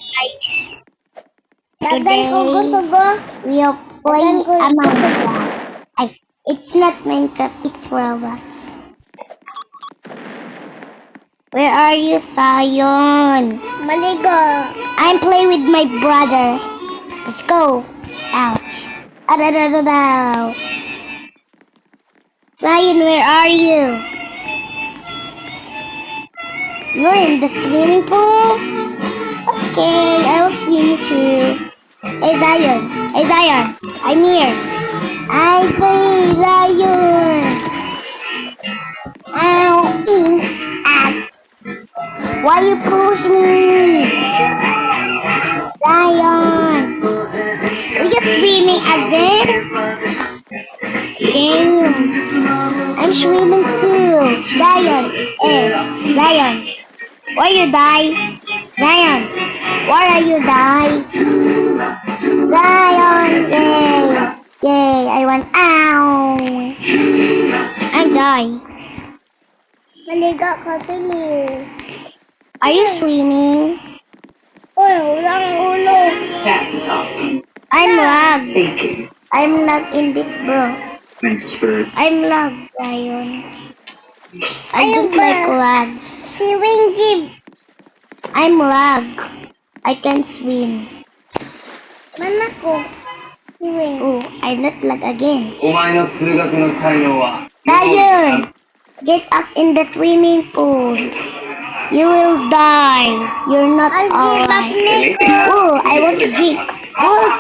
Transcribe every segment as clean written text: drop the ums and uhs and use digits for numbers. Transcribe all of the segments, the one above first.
Guys, Dadan ko gusto today ko. we'll play Dadan ko Among gusto ko. Us. It's not Minecraft, it's Roblox. Where are you, Zion? Maligo. I'm playing with my brother. Let's go. Ouch. Adadadadaw. Zion, where are you? You're in the swimming pool? Okay, I will swim too. Hey Zion, hey Zion, I'm here. I say Zion. Ow, ah. Why you push me? Zion, are you swimming again? Damn, I'm swimming too. Zion, Zion, why you die? Zion, why are you die? Zion, yay, yay, I won. Ow, I die. Maligo ko sili. Are you swimming? Uy, ulang ulo. That was awesome. I'm lag. Thank you. I'm lag in this, bro. Thanks for. I'm lag, Zion. I Ayun don't ba? like lags. Si Wingjib. I'm lag. I can swim. Mana ko? Si Wing. Oh, I'm not lag again. お前の数学の才能は。Zion, get up in the swimming pool. You will die. You're not I'll give up alright. Nico. Oh, I want to drink. Oh,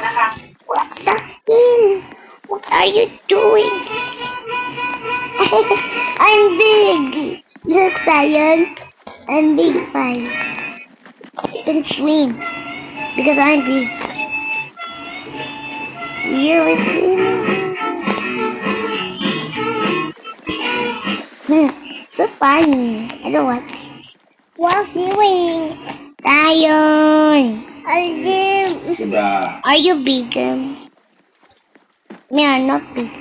what the hell? What are you doing? I'm big. Look, Zion. I'm big, fine. I can swim because I'm big. You're swimming. So funny. I don't want. Wow, si Wing. Zion. I'll give. Sudah. Are you big? Me are not big.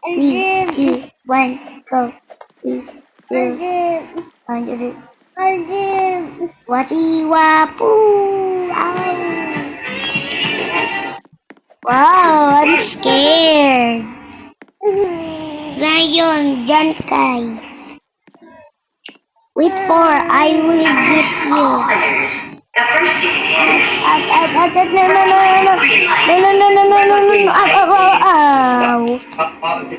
I'll 3, give. 2, 1, go. 3, I'll 2, give. 100. I'll give. Wachiwapu. Ow. Wow, I'm scared. Zion, jump, guys. Wait for, I will get you. The first No, no, no, no, no, no, no, no, no, no, no, no, ow,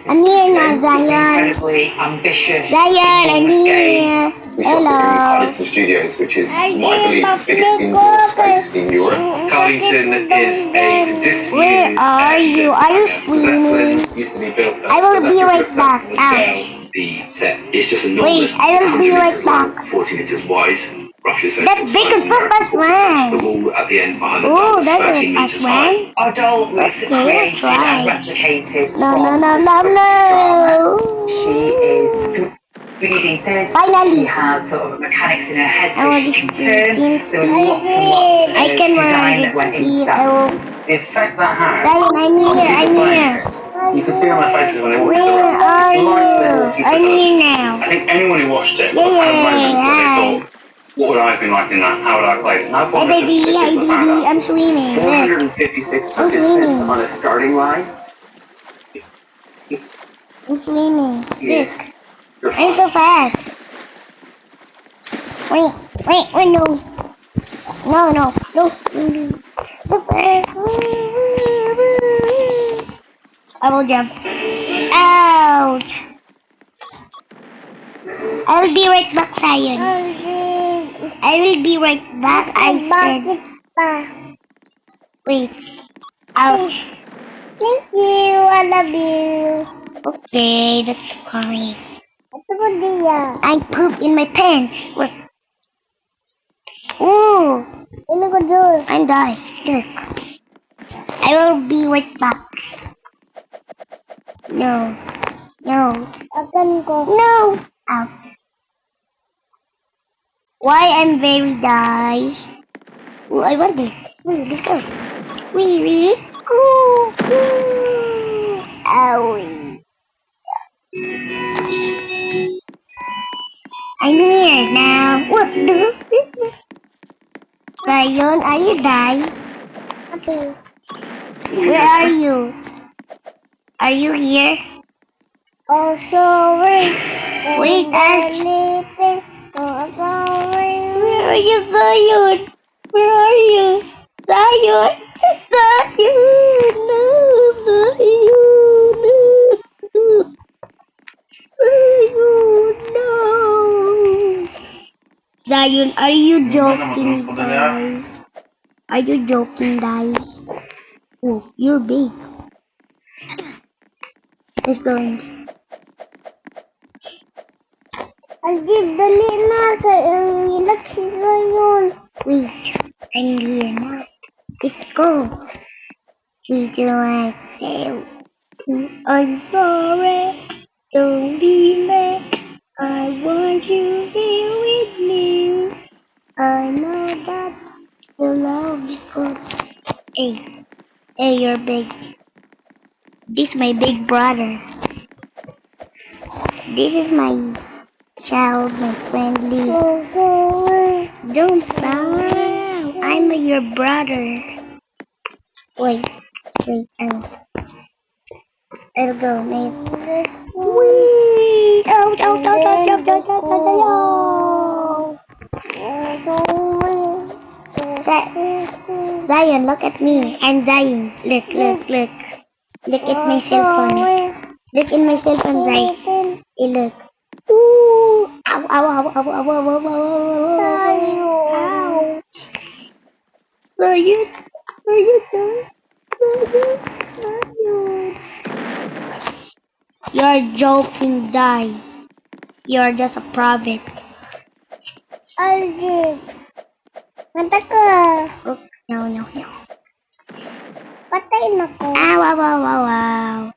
I'm here now, Zion. incredibly ambitious. Zion, I'm here. We shot it in Hello. Coddington Studios, which is, I I believe, give the biggest up indoor Nico. space in Europe. Coddington is a disused Where are you? Are you Zeppelin swimming? used to be built there. I will so that be gives you right a sense of the back. scale of the set. It's just Wait, enormous. I It's will be 100 right meters long, back. 40 meters wide, roughly the same That's size big and as so America's fast, footprint. man. The wall at the end behind the Oh, dome is that's 13 a fast meters high. one. Our doll was Okay, I'll created and try. replicated No, no, from no, the no, scripted drama. She is no. reading third. Finally. She has sort of mechanics in her head I so want she to can turn. see There was lots and lots of I can design that run went with into speed. I that. will. The effect that has Zion, I'm on here. people I'm playing here. it, you can see on their faces when they walk Where into the room. are It's like they're you? walking to a I'm television. here now. I think anyone who watched it Yeah, will have had a yeah, moment where they hi. thought, what would I have been like in that? How would I have played it? And Hi, 456 baby. Hi, people found baby. out. I'm swimming. Look. 456 I'm participants swimming. on a starting line. I'm swimming. Yes. Look. You're I'm fine. so fast. Wait, no. No, no, no. So fast. I will jump. Ouch. I'll be right back, Zion. I'll give. I will be right back, I said. Bakit pa? Wait. Ouch. Thank you. I love you. Okay, that's fine. Ito po diya. I poop in my pants. What? Ooh, Ano ko doon? I'm dying. Look. I will be right back. No. No. Akan ko. No. Out. Why I'm very die? Oh, I want this. Let's go. Wee. Ooh. Ooh. Owie. I'm here now. What the? Zion, are you dying? Ate. Where are you? Are you here? Oh, sorry. Wait, Oh, sorry. where are you, Zion? Where are you? Zion! Zion! No! Zion! No! Zion! No! Zion, are you joking, guys? Are you joking, guys? Oh, you're big. Let's go in. Aljib, dali na. Ilag sila yun. Wait, I'm here now. Let's go. 3, 2, 1, go. I'm sorry. Don't be mad. I want you here with me. I know that you love me good. Hey, hey, you're big. This is my big brother. This is my child, my friendly. Oh, sorry. Don't sound. I'm your brother. Wait, I'll go, mate. Whee! Out, out, out, out, out, out, out, out, out. Zion, look at me. I'm dying. Look, look, look. Look at my cell phone. Look in my cell phone, Zion. Hey, look. Ooh! Ow, ow, ow, ow, ow, ow, ow, ow, ow. Ouch. Zion, are you done? Zion, Zion. You're joking, die. You're just a prophet. Aljib. Manta ka. Oh, no, no, no. Patayin ako. Ow, ow, ow, ow, ow.